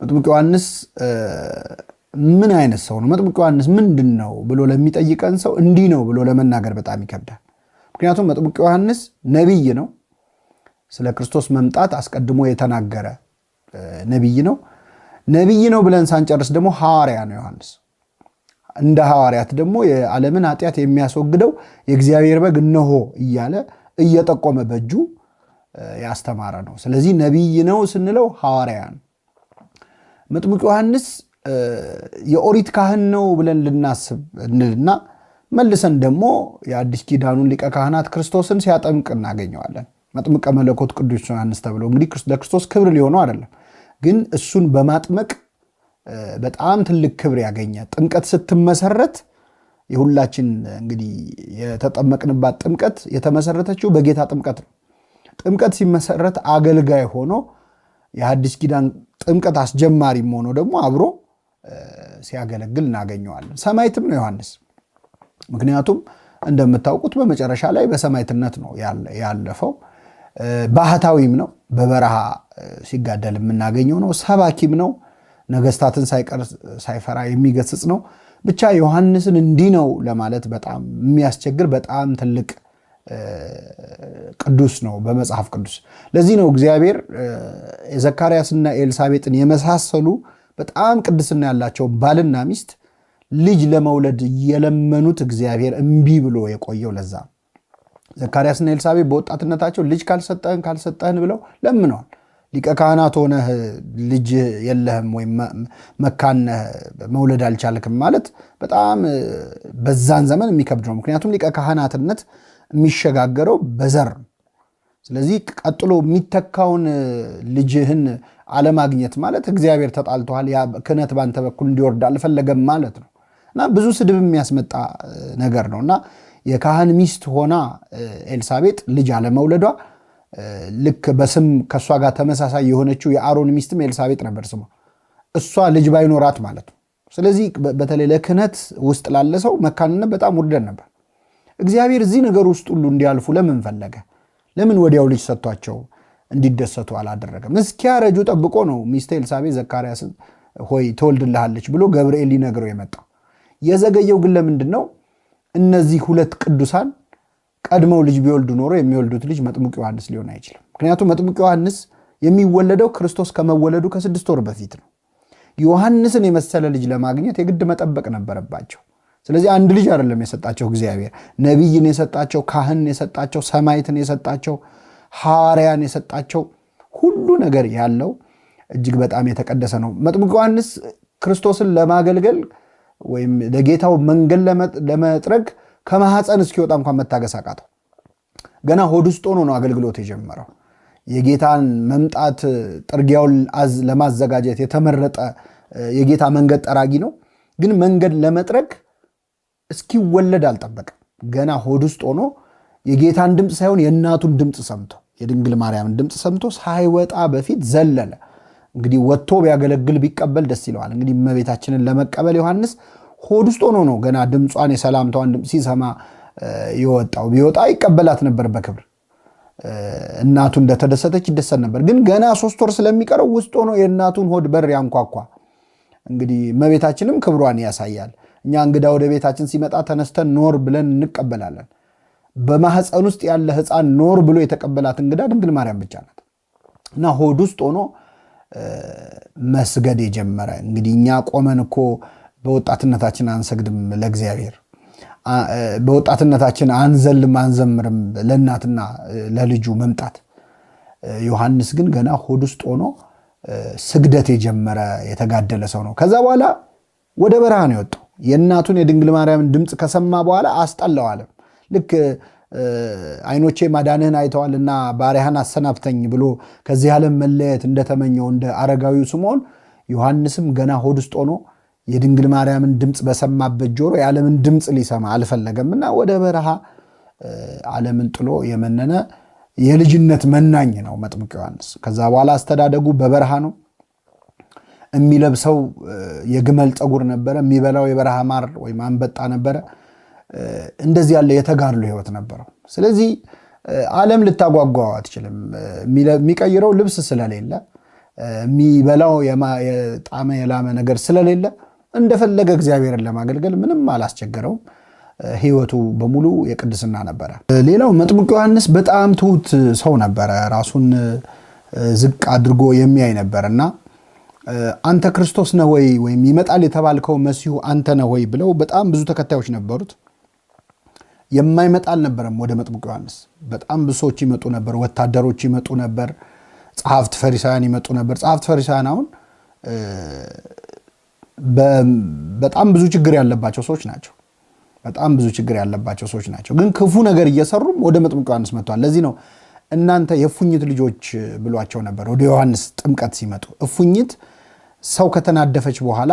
መጥምቁ ዮሐንስ ምን አይነት ሰው ነው? መጥምቁ ዮሐንስ ምንድነው ብሎ ለሚጠይቀን ሰው እንዲህ ነው ብሎ ለመናገር በጣም ይከብዳል። ምክንያቱም መጥምቁ ዮሐንስ ነብይ ነው። ስለ ክርስቶስ መምጣት አስቀድሞ የተናገረ ነብይ ነው። ነብይ ነው ብለን ሳንጨርስ ደግሞ ሐዋርያ ነው ዮሐንስ። እንደ ሐዋርያት ደግሞ የዓለምን ኃጢአት የሚያስወግደው የእግዚአብሔር በግ እነሆ እያለ እየጠቆመ በእጁ ያስተማረ ነው። ስለዚህ ነብይ ነው ስንለው ሐዋርያ ነው። መጥምቁ ዮሐንስ የኦሪት ካህን ነው ብለን ልናስብ እንልና መልሰን ደግሞ የአዲስ ኪዳኑን ሊቀ ካህናት ክርስቶስን ሲያጠምቅ እናገኘዋለን። መጥምቀ መለኮት ቅዱስ ዮሐንስ ተብሎ እንግዲህ ለክርስቶስ ክብር ሊሆነው አይደለም፣ ግን እሱን በማጥመቅ በጣም ትልቅ ክብር ያገኘ። ጥምቀት ስትመሰረት የሁላችን እንግዲህ የተጠመቅንባት ጥምቀት የተመሰረተችው በጌታ ጥምቀት ነው። ጥምቀት ሲመሰረት አገልጋይ ሆኖ የአዲስ ኪዳን ጥምቀት አስጀማሪም ሆኖ ደግሞ አብሮ ሲያገለግል እናገኘዋለን። ሰማዕትም ነው ዮሐንስ። ምክንያቱም እንደምታውቁት በመጨረሻ ላይ በሰማዕትነት ነው ያለፈው። ባህታዊም ነው፣ በበረሃ ሲጋደል የምናገኘው ነው። ሰባኪም ነው፣ ነገስታትን ሳይፈራ የሚገስጽ ነው። ብቻ ዮሐንስን እንዲህ ነው ለማለት በጣም የሚያስቸግር በጣም ትልቅ ቅዱስ ነው በመጽሐፍ ቅዱስ። ለዚህ ነው እግዚአብሔር የዘካርያስና ኤልሳቤጥን የመሳሰሉ በጣም ቅድስና ያላቸው ባልና ሚስት ልጅ ለመውለድ የለመኑት እግዚአብሔር እምቢ ብሎ የቆየው ለዛ። ዘካርያስና ኤልሳቤጥ በወጣትነታቸው ልጅ ካልሰጠህን ብለው ለምነዋል። ሊቀ ካህናት ሆነህ ልጅ የለህም ወይም መካነህ መውለድ አልቻልክም ማለት በጣም በዛን ዘመን የሚከብድ ነው። ምክንያቱም ሊቀ ካህናትነት የሚሸጋገረው በዘር። ስለዚህ ቀጥሎ የሚተካውን ልጅህን አለማግኘት ማለት እግዚአብሔር ተጣልቷል፣ ያ ክህነት ባንተ በኩል እንዲወርድ አልፈለገም ማለት ነው እና ብዙ ስድብ የሚያስመጣ ነገር ነው እና የካህን ሚስት ሆና ኤልሳቤጥ ልጅ አለመውለዷ ልክ በስም ከእሷ ጋር ተመሳሳይ የሆነችው የአሮን ሚስትም ኤልሳቤጥ ነበር ስሟ። እሷ ልጅ ባይኖራት ማለት ነው። ስለዚህ በተለይ ለክህነት ውስጥ ላለ ሰው መካንነት በጣም ውርደት ነበር። እግዚአብሔር እዚህ ነገር ውስጥ ሁሉ እንዲያልፉ ለምን ፈለገ? ለምን ወዲያው ልጅ ሰጥቷቸው እንዲደሰቱ አላደረገም? እስኪያረጁ ጠብቆ ነው ሚስት ኤልሳቤጥ ዘካርያስን ሆይ ትወልድልሃለች ብሎ ገብርኤል ሊነግረው የመጣው። የዘገየው ግን ለምንድን ነው? እነዚህ ሁለት ቅዱሳን ቀድመው ልጅ ቢወልዱ ኖሮ የሚወልዱት ልጅ መጥምቁ ዮሐንስ ሊሆን አይችልም። ምክንያቱም መጥምቁ ዮሐንስ የሚወለደው ክርስቶስ ከመወለዱ ከ6 ወር በፊት ነው። ዮሐንስን የመሰለ ልጅ ለማግኘት የግድ መጠበቅ ነበረባቸው። ስለዚህ አንድ ልጅ አይደለም የሰጣቸው እግዚአብሔር፣ ነቢይን የሰጣቸው፣ ካህን የሰጣቸው፣ ሰማዕትን የሰጣቸው፣ ሐዋርያን የሰጣቸው፣ ሁሉ ነገር ያለው እጅግ በጣም የተቀደሰ ነው። መጥምቁ ዮሐንስ ክርስቶስን ለማገልገል ወይም ለጌታው መንገድ ለመጥረግ ከማህፀን እስኪወጣ እንኳን መታገስ አቃተው። ገና ሆድ ውስጥ ሆኖ ነው አገልግሎት የጀመረው። የጌታን መምጣት ጥርጊያውን ለማዘጋጀት የተመረጠ የጌታ መንገድ ጠራጊ ነው። ግን መንገድ ለመጥረግ እስኪወለድ አልጠበቀም። ገና ሆድ ውስጥ ሆኖ የጌታን ድምፅ ሳይሆን የእናቱን ድምፅ ሰምቶ የድንግል ማርያምን ድምፅ ሰምቶ ሳይወጣ በፊት ዘለለ። እንግዲህ ወጥቶ ቢያገለግል ቢቀበል ደስ ይለዋል። እንግዲህ እመቤታችንን ለመቀበል ዮሐንስ ሆድ ውስጥ ሆኖ ነው ገና ድምጿን የሰላምታዋን ድምፅ ሲሰማ የወጣው። ቢወጣ ይቀበላት ነበር በክብር። እናቱ እንደተደሰተች ይደሰት ነበር። ግን ገና 3 ወር ስለሚቀረው ውስጥ ሆኖ የእናቱን ሆድ በር ያንኳኳ። እንግዲህ እመቤታችንም ክብሯን ያሳያል። እኛ እንግዳ ወደ ቤታችን ሲመጣ ተነስተን ኖር ብለን እንቀበላለን። በማህፀን ውስጥ ያለ ሕፃን ኖር ብሎ የተቀበላት እንግዳ ድንግል ማርያም ብቻ ናት እና ሆድ ውስጥ ሆኖ መስገድ የጀመረ። እንግዲህ እኛ ቆመን እኮ በወጣትነታችን አንሰግድም ለእግዚአብሔር፣ በወጣትነታችን አንዘልም አንዘምርም ለእናትና ለልጁ መምጣት። ዮሐንስ ግን ገና ሆድ ውስጥ ሆኖ ስግደት የጀመረ የተጋደለ ሰው ነው። ከዛ በኋላ ወደ በረሃ ነው የወጣው። የእናቱን የድንግል ማርያምን ድምፅ ከሰማ በኋላ አስጠላው ዓለም። ልክ ዓይኖቼ ማዳንህን አይተዋልና ባሪያህን አሰናብተኝ ብሎ ከዚህ ዓለም መለየት እንደተመኘው እንደ አረጋዊው ስምዖን ዮሐንስም ገና ሆድ ውስጥ ሆኖ የድንግል ማርያምን ድምፅ በሰማበት ጆሮ የዓለምን ድምፅ ሊሰማ አልፈለገምና ወደ በረሃ ዓለምን ጥሎ የመነነ የልጅነት መናኝ ነው መጥምቁ ዮሐንስ። ከዛ በኋላ አስተዳደጉ በበረሃ ነው። የሚለብሰው የግመል ፀጉር ነበረ። የሚበላው የበረሃ ማር ወይም አንበጣ ነበረ። እንደዚህ ያለ የተጋድሎ ህይወት ነበረው። ስለዚህ ዓለም ልታጓጓው አትችልም። የሚቀይረው ልብስ ስለሌለ የሚበላው የጣመ የላመ ነገር ስለሌለ እንደፈለገ እግዚአብሔርን ለማገልገል ምንም አላስቸገረውም። ሕይወቱ በሙሉ የቅድስና ነበረ። ሌላው መጥምቁ ዮሐንስ በጣም ትሁት ሰው ነበረ። ራሱን ዝቅ አድርጎ የሚያይ ነበርና አንተ ክርስቶስ ነህ ወይ ወይም ይመጣል የተባልከው መሲሁ አንተ ነህ ወይ ብለው በጣም ብዙ ተከታዮች ነበሩት። የማይመጣ አልነበረም ወደ መጥምቁ ዮሐንስ። በጣም ብዙ ሰዎች ይመጡ ነበር፣ ወታደሮች ይመጡ ነበር፣ ጸሐፍት ፈሪሳውያን ይመጡ ነበር። ጸሐፍት ፈሪሳውያን አሁን በጣም ብዙ ችግር ያለባቸው ሰዎች ናቸው። በጣም ብዙ ችግር ያለባቸው ሰዎች ናቸው። ግን ክፉ ነገር እየሰሩም ወደ መጥምቁ ዮሐንስ መጥተዋል። ለዚህ ነው እናንተ የእፉኝት ልጆች ብሏቸው ነበር ወደ ዮሐንስ ጥምቀት ሲመጡ። እፉኝት ሰው ከተናደፈች በኋላ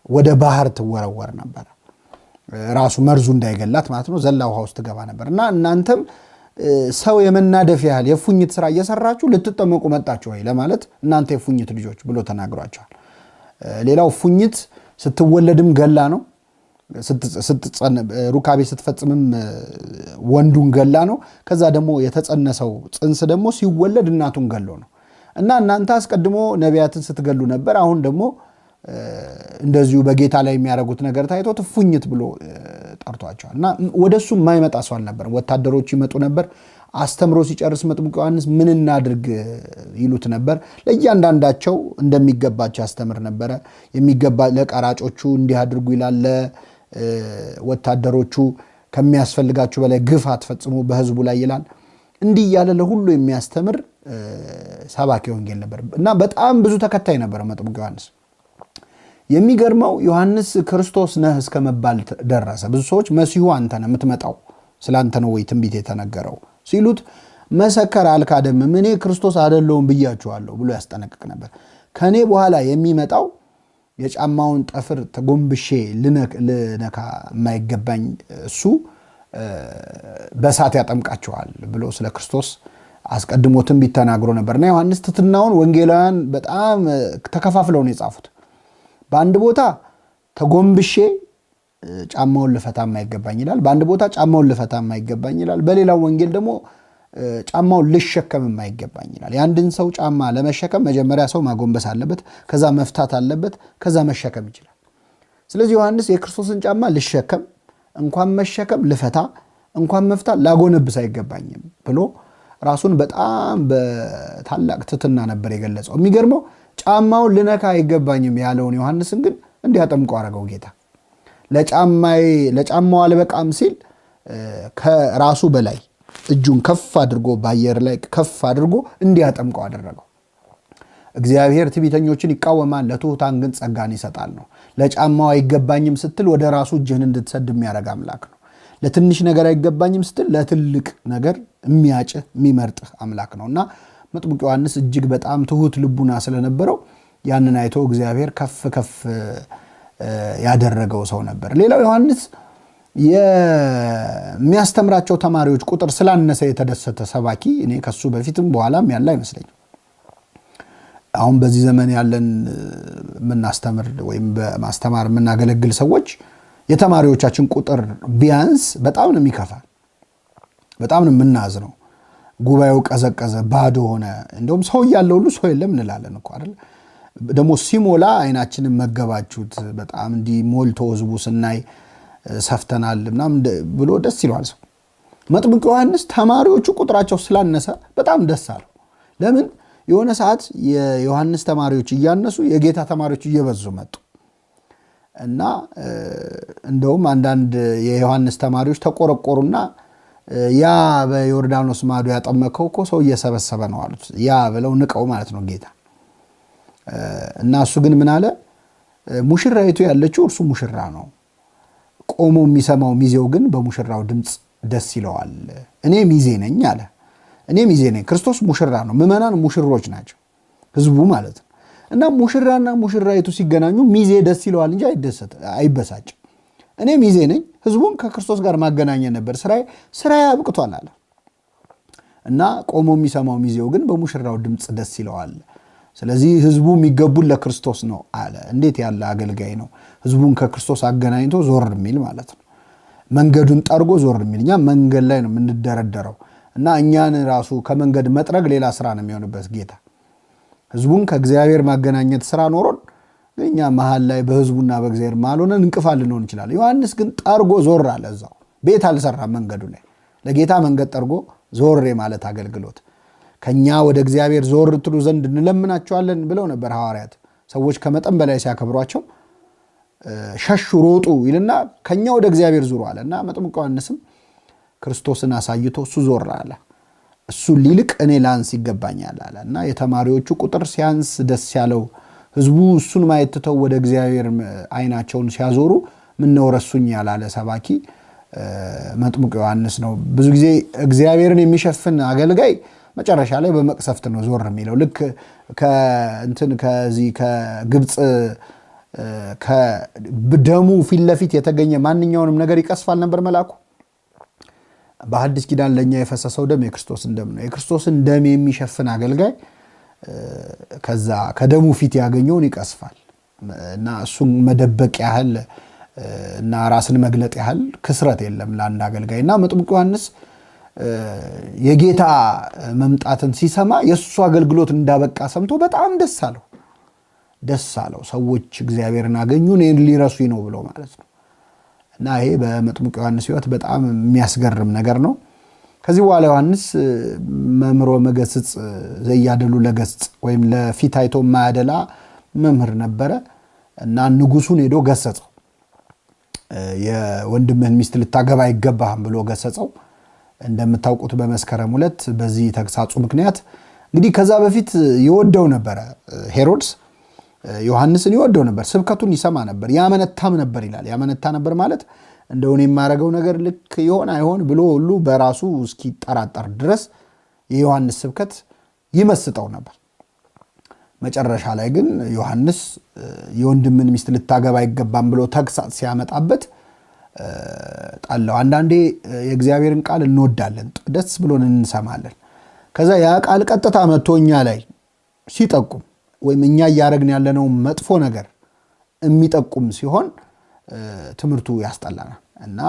ወደ ባህር ትወረወር ነበር፣ ራሱ መርዙ እንዳይገላት ማለት ነው። ዘላ ውሃ ውስጥ ትገባ ነበር እና እናንተም ሰው የመናደፍ ያህል የእፉኝት ስራ እየሰራችሁ ልትጠመቁ መጣችሁ ወይ ለማለት እናንተ የእፉኝት ልጆች ብሎ ተናግሯቸዋል። ሌላው እፉኝት ስትወለድም ገላ ነው፣ ሩካቤ ስትፈጽምም ወንዱን ገላ ነው። ከዛ ደግሞ የተጸነሰው ጽንስ ደግሞ ሲወለድ እናቱን ገሎ ነው እና እናንተ አስቀድሞ ነቢያትን ስትገሉ ነበር። አሁን ደግሞ እንደዚሁ በጌታ ላይ የሚያደርጉት ነገር ታይቶ እፉኝት ብሎ ጠርቷቸዋል እና ወደሱ የማይመጣ ሰው አልነበረም። ወታደሮች ይመጡ ነበር። አስተምሮ ሲጨርስ መጥምቁ ዮሐንስ ምን እናድርግ ይሉት ነበር። ለእያንዳንዳቸው እንደሚገባቸው ያስተምር ነበረ። የሚገባ ለቀራጮቹ እንዲህ አድርጉ ይላል፣ ወታደሮቹ ከሚያስፈልጋችሁ በላይ ግፍ አትፈጽሙ በሕዝቡ ላይ ይላል። እንዲህ እያለ ለሁሉ የሚያስተምር ሰባኪ ወንጌል ነበር እና በጣም ብዙ ተከታይ ነበረ መጥምቁ ዮሐንስ። የሚገርመው ዮሐንስ ክርስቶስ ነህ እስከ መባል ደረሰ። ብዙ ሰዎች መሲሁ አንተ ነህ የምትመጣው፣ ስለ አንተ ነው ወይ ትንቢት የተነገረው ሲሉት መሰከር አልካደምም፣ እኔ ክርስቶስ አይደለሁም ብያችኋለሁ ብሎ ያስጠነቅቅ ነበር። ከኔ በኋላ የሚመጣው የጫማውን ጠፍር ተጎንብሼ ልነካ የማይገባኝ እሱ በእሳት ያጠምቃቸዋል ብሎ ስለ ክርስቶስ አስቀድሞ ትንቢት ተናግሮ ነበርና ዮሐንስ ትሕትናውን ወንጌላውያን በጣም ተከፋፍለው ነው የጻፉት። በአንድ ቦታ ተጎንብሼ ጫማውን ልፈታ የማይገባኝ ይላል፣ በአንድ ቦታ ጫማውን ልፈታ የማይገባኝ ይላል፣ በሌላው ወንጌል ደግሞ ጫማውን ልሸከም የማይገባኝ ይላል። የአንድን ሰው ጫማ ለመሸከም መጀመሪያ ሰው ማጎንበስ አለበት፣ ከዛ መፍታት አለበት፣ ከዛ መሸከም ይችላል። ስለዚህ ዮሐንስ የክርስቶስን ጫማ ልሸከም እንኳን መሸከም ልፈታ እንኳን መፍታት ላጎነብስ አይገባኝም ብሎ ራሱን በጣም በታላቅ ትሕትና ነበር የገለጸው። የሚገርመው ጫማውን ልነካ አይገባኝም ያለውን ዮሐንስን ግን እንዲያጠምቀው አደረገው ጌታ። ለጫማው አልበቃም ሲል ከራሱ በላይ እጁን ከፍ አድርጎ በአየር ላይ ከፍ አድርጎ እንዲያጠምቀው አደረገው። እግዚአብሔር ትዕቢተኞችን ይቃወማል፣ ለትሑታን ግን ጸጋን ይሰጣል ነው። ለጫማው አይገባኝም ስትል ወደ ራሱ እጅህን እንድትሰድ የሚያደርግ አምላክ ነው። ለትንሽ ነገር አይገባኝም ስትል ለትልቅ ነገር የሚያጭህ የሚመርጥህ አምላክ ነው እና መጥምቁ ዮሐንስ እጅግ በጣም ትሁት ልቡና ስለነበረው ያንን አይቶ እግዚአብሔር ከፍ ከፍ ያደረገው ሰው ነበር። ሌላው ዮሐንስ የሚያስተምራቸው ተማሪዎች ቁጥር ስላነሰ የተደሰተ ሰባኪ እኔ ከሱ በፊትም በኋላም ያለ አይመስለኝም። አሁን በዚህ ዘመን ያለን የምናስተምር ወይም በማስተማር የምናገለግል ሰዎች የተማሪዎቻችን ቁጥር ቢያንስ በጣም ነው የሚከፋ፣ በጣም ነው የምናዝነው። ጉባኤው ቀዘቀዘ፣ ባዶ ሆነ፣ እንደውም ሰው እያለ ሁሉ ሰው የለም እንላለን እኮ አይደል? ደግሞ ሲሞላ አይናችንን መገባችሁት፣ በጣም እንዲህ ሞልቶ ህዝቡ ስናይ ሰፍተናል ምናምን ብሎ ደስ ይለዋል ሰው። መጥምቁ ዮሐንስ ተማሪዎቹ ቁጥራቸው ስላነሰ በጣም ደስ አለው። ለምን? የሆነ ሰዓት የዮሐንስ ተማሪዎች እያነሱ የጌታ ተማሪዎች እየበዙ መጡ እና እንደውም አንዳንድ የዮሐንስ ተማሪዎች ተቆረቆሩና ያ በዮርዳኖስ ማዶ ያጠመቀው እኮ ሰው እየሰበሰበ ነው አሉት። ያ ብለው ንቀው ማለት ነው ጌታ። እና እሱ ግን ምን አለ? ሙሽራይቱ ያለችው እርሱ ሙሽራ ነው፣ ቆሞ የሚሰማው ሚዜው ግን በሙሽራው ድምፅ ደስ ይለዋል። እኔ ሚዜ ነኝ አለ። እኔ ሚዜ ነኝ። ክርስቶስ ሙሽራ ነው፣ ምዕመናን ሙሽሮች ናቸው፣ ህዝቡ ማለት ነው። እና ሙሽራና ሙሽራይቱ ሲገናኙ ሚዜ ደስ ይለዋል እንጂ አይበሳጭም። እኔ ሚዜ ነኝ፣ ህዝቡን ከክርስቶስ ጋር ማገናኘት ነበር ስራዬ አብቅቷል አለ። እና ቆሞ የሚሰማው ሚዜው ግን በሙሽራው ድምፅ ደስ ይለዋል። ስለዚህ ህዝቡ የሚገቡን ለክርስቶስ ነው አለ። እንዴት ያለ አገልጋይ ነው! ህዝቡን ከክርስቶስ አገናኝቶ ዞር የሚል ማለት ነው። መንገዱን ጠርጎ ዞር የሚል። እኛ መንገድ ላይ ነው የምንደረደረው እና እኛን ራሱ ከመንገድ መጥረግ ሌላ ስራ ነው የሚሆንበት ጌታ። ህዝቡን ከእግዚአብሔር ማገናኘት ስራ ኖሮን እኛ መሃል ላይ በህዝቡና በእግዚአብሔር መሃል ሆነን እንቅፋት ልንሆን እንችላለን። ዮሐንስ ግን ጠርጎ ዞር አለ። እዛው ቤት አልሰራም። መንገዱ ላይ ለጌታ መንገድ ጠርጎ ዞር ማለት አገልግሎት። ከኛ ወደ እግዚአብሔር ዞር ትሉ ዘንድ እንለምናቸዋለን ብለው ነበር ሐዋርያት። ሰዎች ከመጠን በላይ ሲያከብሯቸው ሸሹ፣ ሮጡ ይልና ከኛ ወደ እግዚአብሔር ዙሩ አለና መጥምቁ ዮሐንስም ክርስቶስን አሳይቶ እሱ ዞር አለ። እሱ ሊልቅ እኔ ላንስ ይገባኛል አለ እና የተማሪዎቹ ቁጥር ሲያንስ ደስ ያለው ህዝቡ እሱን ማየት ትተው ወደ እግዚአብሔር አይናቸውን ሲያዞሩ ምነው ረሱኝ ያላለ ሰባኪ መጥምቁ ዮሐንስ ነው። ብዙ ጊዜ እግዚአብሔርን የሚሸፍን አገልጋይ መጨረሻ ላይ በመቅሰፍት ነው ዞር የሚለው። ልክ ከዚህ ከግብፅ ከደሙ ፊት ለፊት የተገኘ ማንኛውንም ነገር ይቀስፋል ነበር መልአኩ። በአዲስ ኪዳን ለኛ የፈሰሰው ደም የክርስቶስን ደም ነው። የክርስቶስን ደም የሚሸፍን አገልጋይ ከዛ ከደሙ ፊት ያገኘውን ይቀስፋል እና እሱን መደበቅ ያህል እና ራስን መግለጥ ያህል ክስረት የለም ለአንድ አገልጋይ። እና መጥምቁ ዮሐንስ የጌታ መምጣትን ሲሰማ የእሱ አገልግሎት እንዳበቃ ሰምቶ በጣም ደስ አለው። ሰዎች እግዚአብሔርን አገኙ እኔን ሊረሱኝ ነው ብሎ ማለት ነው። እና ይሄ በመጥምቁ ዮሐንስ ሕይወት በጣም የሚያስገርም ነገር ነው። ከዚህ በኋላ ዮሐንስ መምህሮ መገስጽ ዘያደሉ ለገስጽ ወይም ለፊት አይቶ ማያደላ መምህር ነበረ እና ንጉሱን ሄዶ ገሰጸው። የወንድምህን ሚስት ልታገባ አይገባህም ብሎ ገሰጸው። እንደምታውቁት በመስከረም 2 በዚህ ተግሳጹ ምክንያት እንግዲህ ከዛ በፊት ይወደው ነበረ ሄሮድስ ዮሐንስን ይወደው ነበር። ስብከቱን ይሰማ ነበር፣ ያመነታም ነበር ይላል። ያመነታ ነበር ማለት እንደው እኔ የማረገው ነገር ልክ ይሆን አይሆን ብሎ ሁሉ በራሱ እስኪጠራጠር ድረስ የዮሐንስ ስብከት ይመስጠው ነበር። መጨረሻ ላይ ግን ዮሐንስ የወንድምን ሚስት ልታገባ አይገባም ብሎ ተግሳጽ ሲያመጣበት ጣለው። አንዳንዴ የእግዚአብሔርን ቃል እንወዳለን፣ ደስ ብሎን እንሰማለን። ከዛ ያ ቃል ቀጥታ መጥቶ እኛ ላይ ሲጠቁም ወይም እኛ እያረግን ያለነው መጥፎ ነገር የሚጠቁም ሲሆን ትምህርቱ ያስጠላናል እና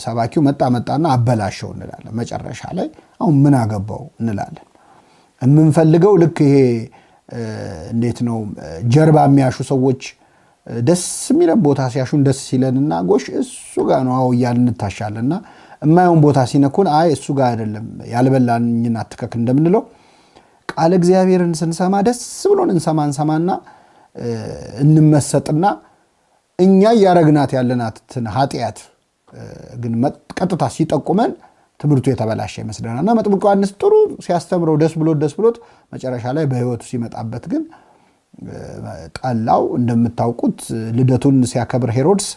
ሰባኪው መጣና አበላሸው እንላለን። መጨረሻ ላይ አሁን ምን አገባው እንላለን። የምንፈልገው ልክ ይሄ እንዴት ነው ጀርባ የሚያሹ ሰዎች ደስ የሚለን ቦታ ሲያሹን ደስ ሲለንና ጎሽ እሱ ጋር ነው አው እያልን እንታሻለንና የማይሆን ቦታ ሲነኩን አይ እሱ ጋር አይደለም ያልበላኝን አትከክ እንደምንለው ቃል እግዚአብሔርን ስንሰማ ደስ ብሎን እንሰማና እንመሰጥና እኛ ያረግናት ያለናትን ኃጢአት ግን ቀጥታ ሲጠቁመን ትምህርቱ የተበላሸ ይመስለናልና መጥምቁ ዮሐንስ ጥሩ ሲያስተምረው ደስ ብሎት መጨረሻ ላይ በህይወቱ ሲመጣበት ግን ጣላው። እንደምታውቁት ልደቱን ሲያከብር ሄሮድስ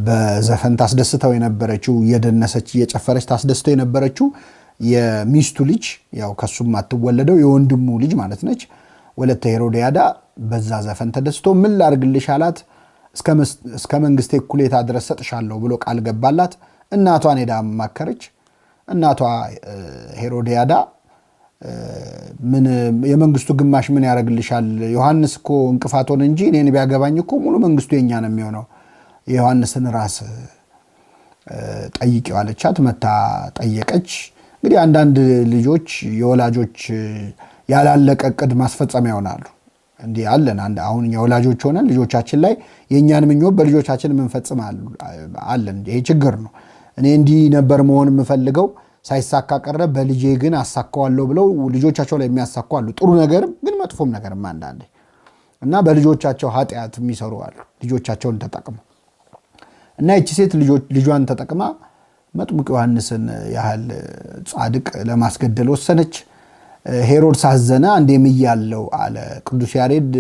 በዘፈን ታስደስተው የነበረችው እየደነሰች እየጨፈረች ታስደስተው የነበረችው የሚስቱ ልጅ ያው ከሱም አትወለደው የወንድሙ ልጅ ማለት ነች ወለተ ሄሮድያዳ በዛ ዘፈን ተደስቶ ምን ላርግልሽ አላት። እስከ መንግስቴ እኩሌታ ድረስ ሰጥሻለሁ ብሎ ቃል ገባላት። እናቷን ሄዳ ማከረች። እናቷ ሄሮድያዳ ምን የመንግስቱ ግማሽ ምን ያረግልሻል? ዮሐንስ እኮ እንቅፋት ሆነ እንጂ እኔን ቢያገባኝ እኮ ሙሉ መንግስቱ የኛ ነው የሚሆነው። የዮሐንስን ራስ ጠይቂው አለቻት። መታ ጠየቀች። እንግዲህ አንዳንድ ልጆች የወላጆች ያላለቀ ዕቅድ ማስፈጸሚያ ይሆናሉ። እንዲህ አለን አሁን የወላጆች ሆነን ልጆቻችን ላይ የኛን ምኞት በልጆቻችን የምንፈጽም አለን። ይሄ ችግር ነው። እኔ እንዲህ ነበር መሆን የምፈልገው ሳይሳካ ቀረ፣ በልጄ ግን አሳካዋለሁ ብለው ልጆቻቸው ላይ የሚያሳኩ አሉ። ጥሩ ነገርም ግን መጥፎም ነገርም አንዳንዴ እና በልጆቻቸው ኃጢአት የሚሰሩ አሉ ልጆቻቸውን ተጠቅመው እና እቺ ሴት ልጇን ተጠቅማ መጥምቁ ዮሐንስን ያህል ጻድቅ ለማስገደል ወሰነች። ሄሮድስ አዘነ። አንዴም ይያለው አለ ቅዱስ ያሬድ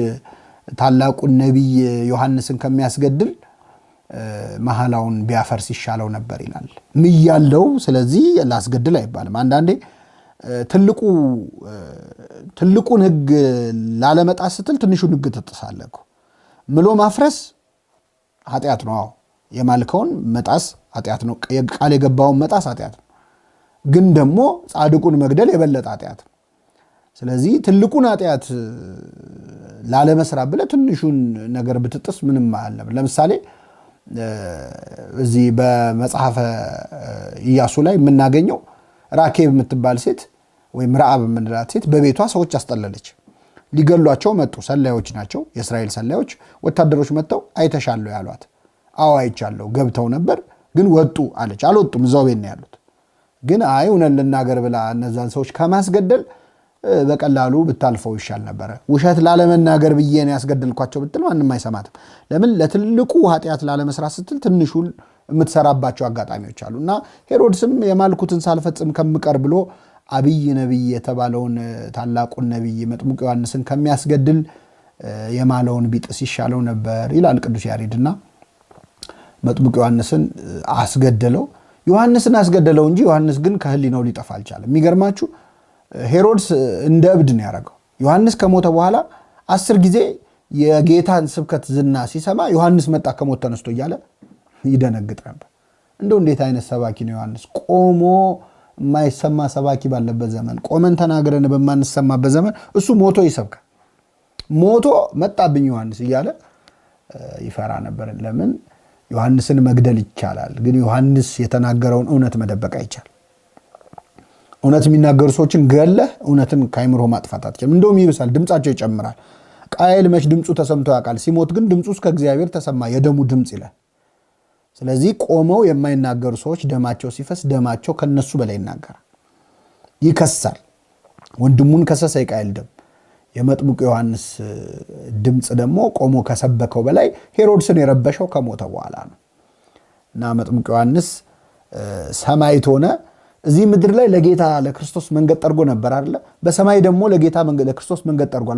ታላቁን ነቢይ ዮሐንስን ከሚያስገድል መሐላውን ቢያፈርስ ይሻለው ነበር ይላል። ምያለው ስለዚህ ላስገድል አይባልም። አንዳንዴ ትልቁን ሕግ ላለመጣስ ስትል ትንሹን ሕግ ትጥሳለህ። ምሎ ማፍረስ ኃጢአት ነው። አዎ የማልከውን መጣስ ኃጢአት ነው። ቃል የገባውን መጣስ ኃጢአት ነው። ግን ደግሞ ጻድቁን መግደል የበለጠ ኃጢአት ነው። ስለዚህ ትልቁን ኃጢአት ላለመስራት ብለህ ትንሹን ነገር ብትጥስ ምንም አለም። ለምሳሌ እዚህ በመጽሐፈ ኢያሱ ላይ የምናገኘው ራኬብ የምትባል ሴት ወይም ረዓብ የምንላት ሴት በቤቷ ሰዎች አስጠለለች። ሊገሏቸው መጡ። ሰላዮች ናቸው፣ የእስራኤል ሰላዮች ወታደሮች መጥተው አይተሻለሁ ያሏት። አዎ አይቻለሁ፣ ገብተው ነበር ግን ወጡ አለች። አልወጡም፣ እዛው ቤት ነው ያሉት። ግን አይ እውነት ልናገር ብላ እነዛን ሰዎች ከማስገደል በቀላሉ ብታልፈው ይሻል ነበረ። ውሸት ላለመናገር ብዬ ነው ያስገደልኳቸው ብትል ማንም አይሰማትም። ለምን? ለትልቁ ኃጢአት ላለመስራት ስትል ትንሹን የምትሰራባቸው አጋጣሚዎች አሉ። እና ሄሮድስም የማልኩትን ሳልፈጽም ከምቀር ብሎ አብይ ነቢይ የተባለውን ታላቁን ነቢይ መጥምቁ ዮሐንስን ከሚያስገድል የማለውን ቢጥስ ይሻለው ነበር ይላል ቅዱስ ያሬድና መጥምቁ ዮሐንስን አስገደለው። ዮሐንስን አስገደለው እንጂ ዮሐንስ ግን ከህሊናው ሊጠፋ አልቻለም። የሚገርማችሁ ሄሮድስ እንደ እብድ ነው ያደረገው። ዮሐንስ ከሞተ በኋላ 10 ጊዜ የጌታን ስብከት ዝና ሲሰማ ዮሐንስ መጣ ከሞት ተነስቶ እያለ ይደነግጥ ነበር። እንደው እንዴት አይነት ሰባኪ ነው ዮሐንስ! ቆሞ የማይሰማ ሰባኪ ባለበት ዘመን፣ ቆመን ተናግረን በማንሰማበት ዘመን እሱ ሞቶ ይሰብካል። ሞቶ መጣብኝ ዮሐንስ እያለ ይፈራ ነበር። ለምን? ዮሐንስን መግደል ይቻላል፣ ግን ዮሐንስ የተናገረውን እውነት መደበቅ አይቻል። እውነት የሚናገሩ ሰዎችን ገለህ እውነትን ከአይምሮ ማጥፋት አትችልም። እንደውም ይብሳል፣ ድምፃቸው ይጨምራል። ቃየል መች ድምፁ ተሰምቶ ያውቃል? ሲሞት ግን ድምፁ እስከ እግዚአብሔር ተሰማ፣ የደሙ ድምፅ ይላል። ስለዚህ ቆመው የማይናገሩ ሰዎች ደማቸው ሲፈስ ደማቸው ከነሱ በላይ ይናገራል፣ ይከሳል። ወንድሙን ከሰሰ የቃየል ደም። የመጥምቁ ዮሐንስ ድምፅ ደግሞ ቆሞ ከሰበከው በላይ ሄሮድስን የረበሸው ከሞተ በኋላ ነው። እና መጥምቁ ዮሐንስ ሰማዕት ሆነ። እዚህ ምድር ላይ ለጌታ ለክርስቶስ መንገድ ጠርጎ ነበር አይደለ? በሰማይ ደግሞ ለጌታ ለክርስቶስ መንገድ ጠርጓል።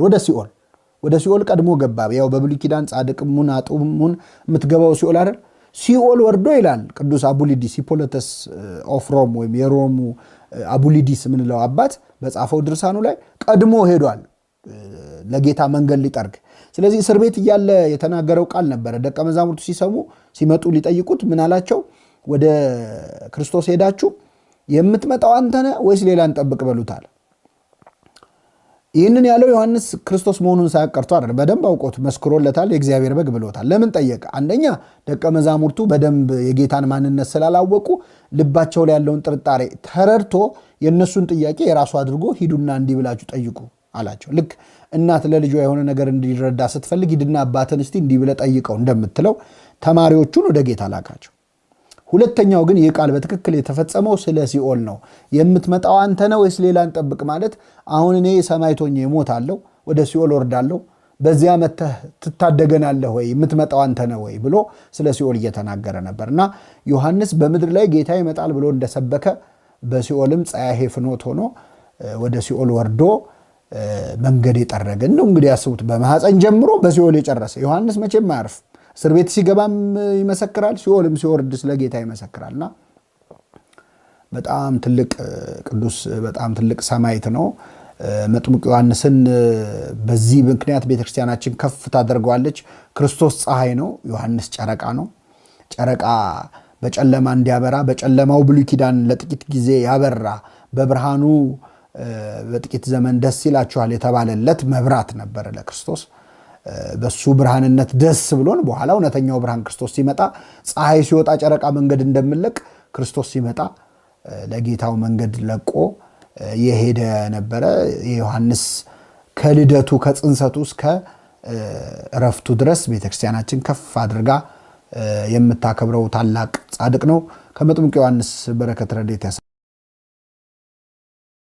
ወደ ሲኦል ቀድሞ ገባ። ያው በብሉይ ኪዳን ጻድቅሙን አጡሙን የምትገባው ሲኦል አይደል? ሲኦል ወርዶ ይላል ቅዱስ አቡሊዲስ ሂፖለተስ ኦፍ ሮም ወይም የሮሙ አቡሊዲስ የምንለው አባት በጻፈው ድርሳኑ ላይ ቀድሞ ሄዷል ለጌታ መንገድ ሊጠርግ። ስለዚህ እስር ቤት እያለ የተናገረው ቃል ነበረ። ደቀ መዛሙርቱ ሲሰሙ ሲመጡ ሊጠይቁት ምን አላቸው? ወደ ክርስቶስ ሄዳችሁ የምትመጣው አንተ ነህ ወይስ ሌላ እንጠብቅ በሉታል። ይህንን ያለው ዮሐንስ ክርስቶስ መሆኑን ሳያቀርቶ አይደል፣ በደንብ አውቆት መስክሮለታል። የእግዚአብሔር በግ ብሎታል። ለምን ጠየቀ? አንደኛ ደቀ መዛሙርቱ በደንብ የጌታን ማንነት ስላላወቁ ልባቸው ላይ ያለውን ጥርጣሬ ተረድቶ የእነሱን ጥያቄ የራሱ አድርጎ ሂዱና እንዲህ ብላችሁ ጠይቁ አላቸው። ልክ እናት ለልጇ የሆነ ነገር እንዲረዳ ስትፈልግ ሂድና አባትን እስቲ እንዲህ ብለህ ጠይቀው እንደምትለው ተማሪዎቹን ወደ ጌታ ላካቸው። ሁለተኛው ግን ይህ ቃል በትክክል የተፈጸመው ስለ ሲኦል ነው። የምትመጣው አንተ ነህ ወይስ ሌላ እንጠብቅ ማለት አሁን እኔ ሰማዕት ሆኜ እሞታለሁ፣ ወደ ሲኦል ወርዳለሁ፣ በዚያ መተህ ትታደገናለህ ወይ? የምትመጣው አንተ ነህ ወይ ብሎ ስለ ሲኦል እየተናገረ ነበርና ዮሐንስ በምድር ላይ ጌታ ይመጣል ብሎ እንደሰበከ በሲኦልም ጸያሄ ፍኖት ሆኖ ወደ ሲኦል ወርዶ መንገድ የጠረገ ነው። እንግዲህ ያስቡት፣ በማህፀን ጀምሮ በሲኦል የጨረሰ ዮሐንስ መቼም አያርፍ። እስር ቤት ሲገባም ይመሰክራል፣ ሲኦልም ሲወርድ ስለ ጌታ ይመሰክራልና በጣም ትልቅ ቅዱስ፣ በጣም ትልቅ ሰማዕት ነው። መጥምቁ ዮሐንስን በዚህ ምክንያት ቤተክርስቲያናችን ከፍ ታደርገዋለች። ክርስቶስ ፀሐይ ነው፣ ዮሐንስ ጨረቃ ነው። ጨረቃ በጨለማ እንዲያበራ በጨለማው ብሉይ ኪዳን ለጥቂት ጊዜ ያበራ በብርሃኑ በጥቂት ዘመን ደስ ይላችኋል የተባለለት መብራት ነበረ ለክርስቶስ። በሱ ብርሃንነት ደስ ብሎን በኋላ እውነተኛው ብርሃን ክርስቶስ ሲመጣ ፀሐይ ሲወጣ ጨረቃ መንገድ እንደምለቅ ክርስቶስ ሲመጣ ለጌታው መንገድ ለቆ የሄደ ነበረ። የዮሐንስ ከልደቱ ከጽንሰቱ እስከ እረፍቱ ድረስ ቤተክርስቲያናችን ከፍ አድርጋ የምታከብረው ታላቅ ጻድቅ ነው። ከመጥምቁ ዮሐንስ በረከት ረድኤት